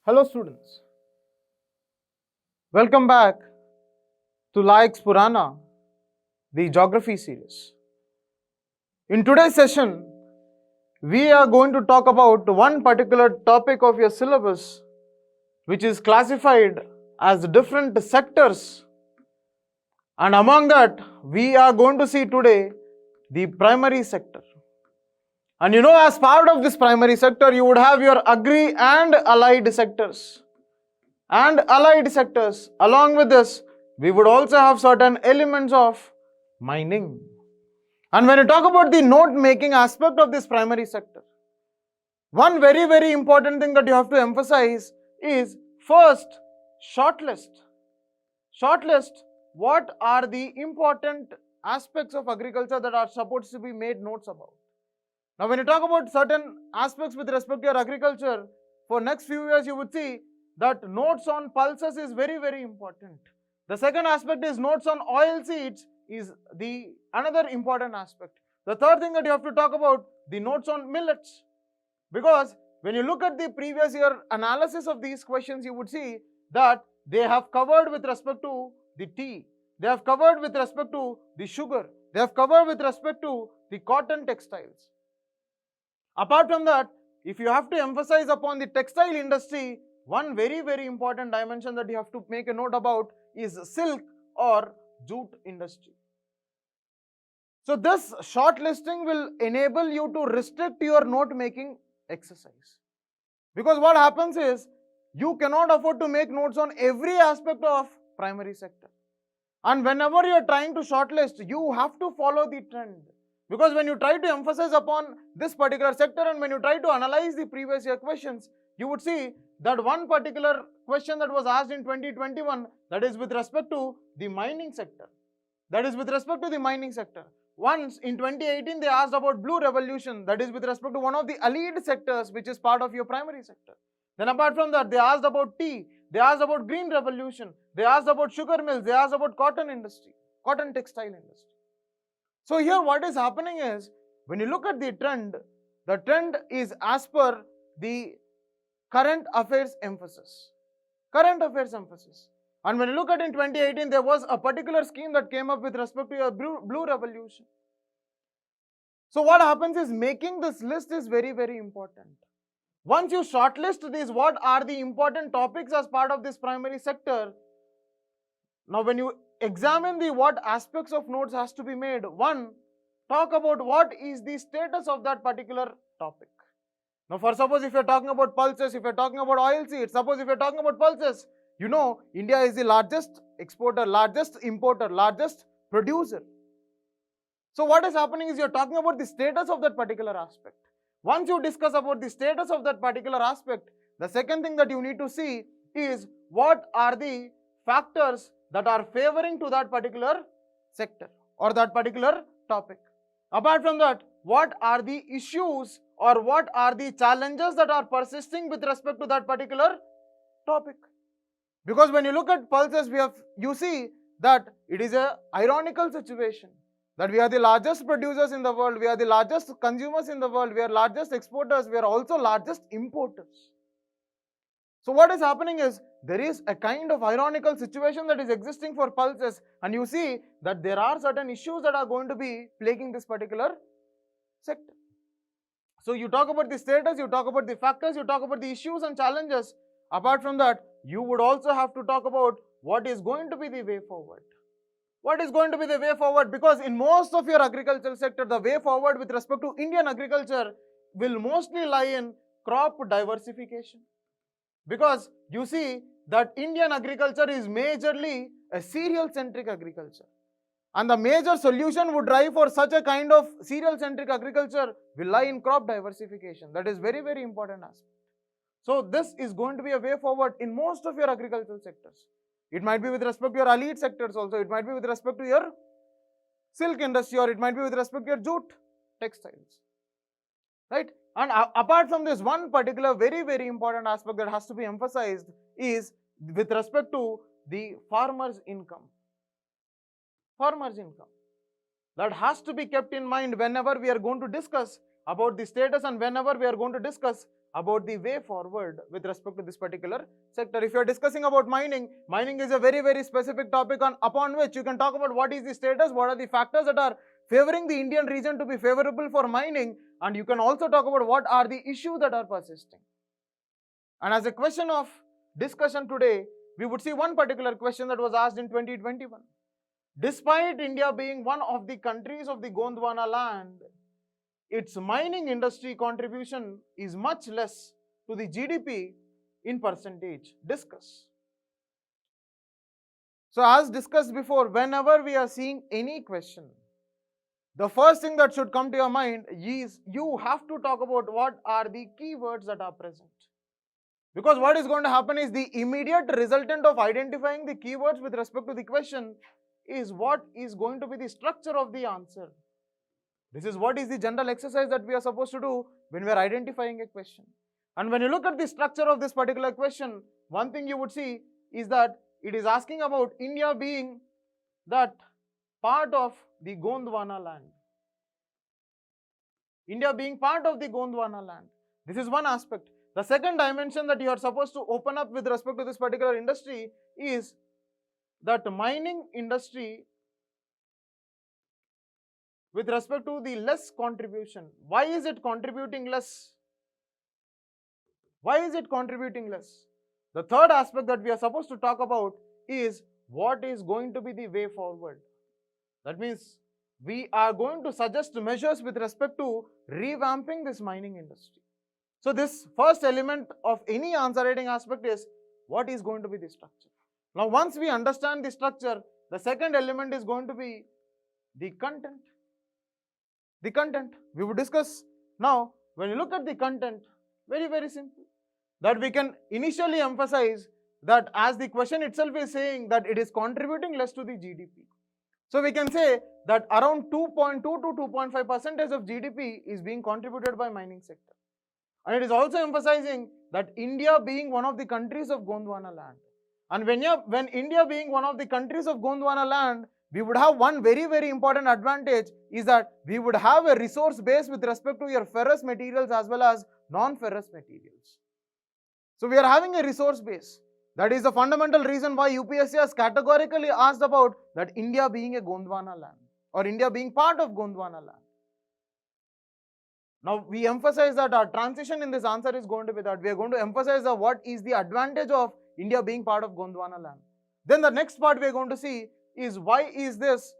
Hello students, welcome back to Laix Purana, the geography series. In today's session, we are going to talk about one particular topic of your syllabus which is classified as different sectors, and among that we are going to see today the primary sector. And you know, as part of this primary sector, you would have your agri and allied sectors. Along with this, we would also have certain elements of mining. And when you talk about the note making aspect of this primary sector, one very important thing that you have to emphasize is first, shortlist. Shortlist, what are the important aspects of agriculture that are supposed to be made notes about. Now when you talk about certain aspects with respect to your agriculture, for next few years you would see that notes on pulses is very important. The second aspect is notes on oil seeds is the another important aspect. The third thing that you have to talk about, the notes on millets. Because when you look at the previous year analysis of these questions, you would see that they have covered with respect to the tea, they have covered with respect to the sugar, they have covered with respect to the cotton textiles. Apart from that, if you have to emphasize upon the textile industry, one very important dimension that you have to make a note about is silk or jute industry. So this short listing will enable you to restrict your note making exercise. Because what happens is, you cannot afford to make notes on every aspect of primary sector. And whenever you are trying to shortlist, you have to follow the trend. Because when you try to emphasize upon this particular sector and when you try to analyze the previous year questions, you would see that one particular question that was asked in 2021, that is with respect to the mining sector. Once in 2018, they asked about blue revolution, that is with respect to one of the allied sectors which is part of your primary sector. Then apart from that, they asked about tea, they asked about green revolution, they asked about sugar mills, they asked about cotton industry, cotton textile industry. So here what is happening is, when you look at the trend is as per the current affairs emphasis. And when you look at in 2018, there was a particular scheme that came up with respect to a blue revolution. So what happens is, making this list is very important. Once you shortlist these, what are the important topics as part of this primary sector? Now when you examine the what aspects of notes has to be made, one, talk about what is the status of that particular topic. Now for suppose if you are talking about pulses, if you are talking about oil seeds, suppose if you are talking about pulses, you know India is the largest exporter, largest importer, largest producer. So what is happening is, you are talking about the status of that particular aspect. Once you discuss about the status of that particular aspect, the second thing that you need to see is what are the factors that are favoring to that particular sector or that particular topic. Apart from that, what are the issues or what are the challenges that are persisting with respect to that particular topic. Because when you look at pulses, you see that it is a ironical situation that we are the largest producers in the world, we are the largest consumers in the world, we are largest exporters, we are also largest importers. So what is happening is, there is a kind of ironical situation that is existing for pulses, and you see that there are certain issues that are going to be plaguing this particular sector. So you talk about the status, you talk about the factors, you talk about the issues and challenges. Apart from that, you would also have to talk about what is going to be the way forward. What is going to be the way forward? Because in most of your agricultural sector, the way forward with respect to Indian agriculture will mostly lie in crop diversification. Because you see that Indian agriculture is majorly a cereal-centric agriculture. And the major solution would drive for such a kind of cereal-centric agriculture will lie in crop diversification. That is very important aspect. So this is going to be a way forward in most of your agricultural sectors. It might be with respect to your allied sectors also, it might be with respect to your silk industry, or it might be with respect to your jute textiles. Right? And apart from this, one particular very important aspect that has to be emphasized is with respect to the farmer's income. That has to be kept in mind whenever we are going to discuss about the status and whenever we are going to discuss about the way forward with respect to this particular sector. If you are discussing about mining, mining is a very, very specific topic upon which you can talk about what is the status, what are the factors that are favoring the Indian region to be favorable for mining, and you can also talk about what are the issues that are persisting. And as a question of discussion today, we would see one particular question that was asked in 2021. Despite India being one of the countries of the Gondwana land, its mining industry contribution is much less to the GDP in percentage. Discuss. So as discussed before, whenever we are seeing any question, the first thing that should come to your mind is you have to talk about what are the keywords that are present. Because what is going to happen is the immediate resultant of identifying the keywords with respect to the question is what is going to be the structure of the answer. This is what is the general exercise that we are supposed to do when we are identifying a question. And when you look at the structure of this particular question, one thing you would see is that it is asking about India being that part of the Gondwana land. India being part of the Gondwana land. This is one aspect. The second dimension that you are supposed to open up with respect to this particular industry is that mining industry with respect to the less contribution. Why is it contributing less? Why is it contributing less? The third aspect that we are supposed to talk about is what is going to be the way forward. That means we are going to suggest measures with respect to revamping this mining industry. So this first element of any answer writing aspect is what is going to be the structure. Now once we understand the structure, the second element is going to be the content. The content we will discuss now. When you look at the content, very, very simple, that we can initially emphasize that as the question itself is saying that it is contributing less to the GDP. So we can say that around 2.2 to 2.5% of GDP is being contributed by mining sector. And it is also emphasizing that India being one of the countries of Gondwana land. And when India being one of the countries of Gondwana land, we would have one very, very important advantage is that we would have a resource base with respect to your ferrous materials as well as non-ferrous materials. So we are having a resource base. That is the fundamental reason why UPSC has categorically asked about that India being a Gondwana land or India being part of Gondwana land. Now we emphasize that our transition in this answer is going to be that we are going to emphasize what is the advantage of India being part of Gondwana land. Then the next part we are going to see is why is this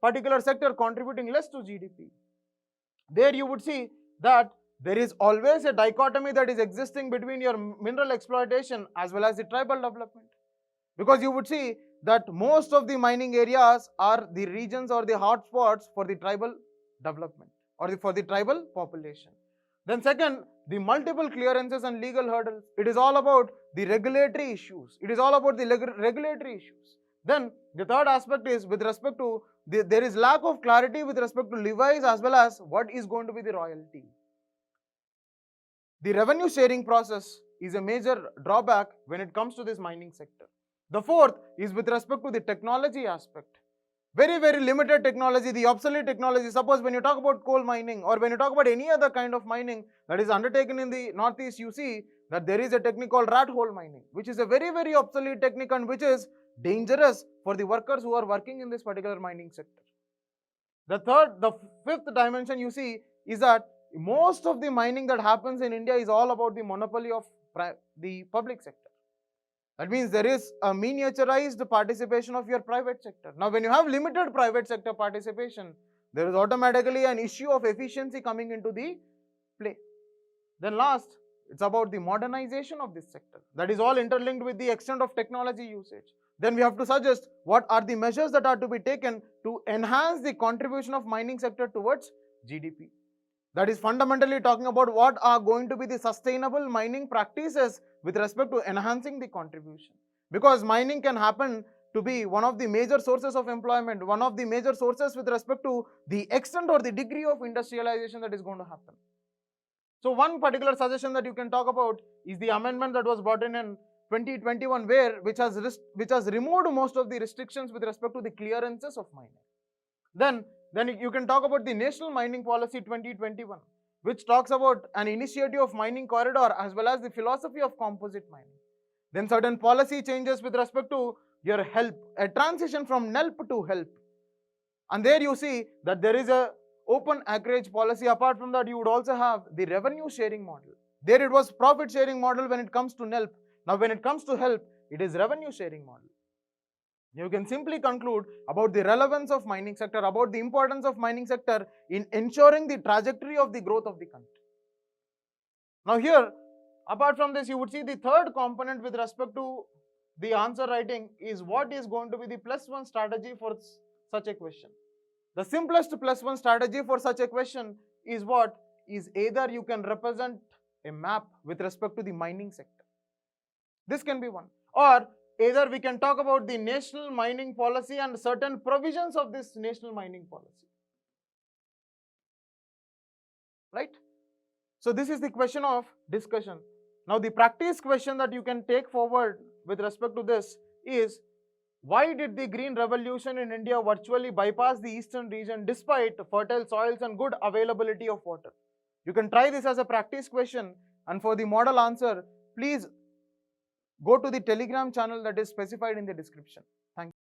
particular sector contributing less to GDP. There you would see that there is always a dichotomy that is existing between your mineral exploitation as well as the tribal development. Because you would see that most of the mining areas are the regions or the hotspots for the tribal development or for the tribal population. Then second, the multiple clearances and legal hurdles. It is all about the regulatory issues. It is all about the regulatory issues. Then the third aspect is with respect to there is lack of clarity with respect to levies as well as what is going to be the royalty. The revenue sharing process is a major drawback when it comes to this mining sector. The fourth is with respect to the technology aspect. Very, very limited technology, the obsolete technology. Suppose when you talk about coal mining or when you talk about any other kind of mining that is undertaken in the northeast, you see that there is a technique called rat hole mining, which is a very, very obsolete technique and which is dangerous for the workers who are working in this particular mining sector. The fifth dimension you see is that most of the mining that happens in India is all about the monopoly of the public sector. That means there is a miniaturized participation of your private sector. Now, when you have limited private sector participation, there is automatically an issue of efficiency coming into the play. Then last, it's about the modernization of this sector. That is all interlinked with the extent of technology usage. Then we have to suggest what are the measures that are to be taken to enhance the contribution of mining sector towards GDP. That is fundamentally talking about what are going to be the sustainable mining practices with respect to enhancing the contribution. Because mining can happen to be one of the major sources of employment, one of the major sources with respect to the extent or the degree of industrialization that is going to happen. So one particular suggestion that you can talk about is the amendment that was brought in 2021 which has removed most of the restrictions with respect to the clearances of mining. Then you can talk about the National Mining Policy 2021. which talks about an initiative of mining corridor as well as the philosophy of composite mining. Then certain policy changes with respect to your HELP, a transition from NELP to HELP. And there you see that there is a open acreage policy. Apart from that, you would also have the revenue sharing model. There it was profit sharing model when it comes to NELP. Now when it comes to HELP, it is revenue sharing model. You can simply conclude about the relevance of mining sector, about the importance of mining sector in ensuring the trajectory of the growth of the country. Now here, apart from this, you would see the third component with respect to the answer writing is what is going to be the +1 strategy for such a question. The simplest +1 strategy for such a question is what? Is either you can represent a map with respect to the mining sector. This can be one. Or either we can talk about the national mining policy and certain provisions of this national mining policy. Right? So this is the question of discussion. Now the practice question that you can take forward with respect to this is, why did the Green Revolution in India virtually bypass the eastern region despite fertile soils and good availability of water? You can try this as a practice question, and for the model answer, please go to the Telegram channel that is specified in the description. Thank you.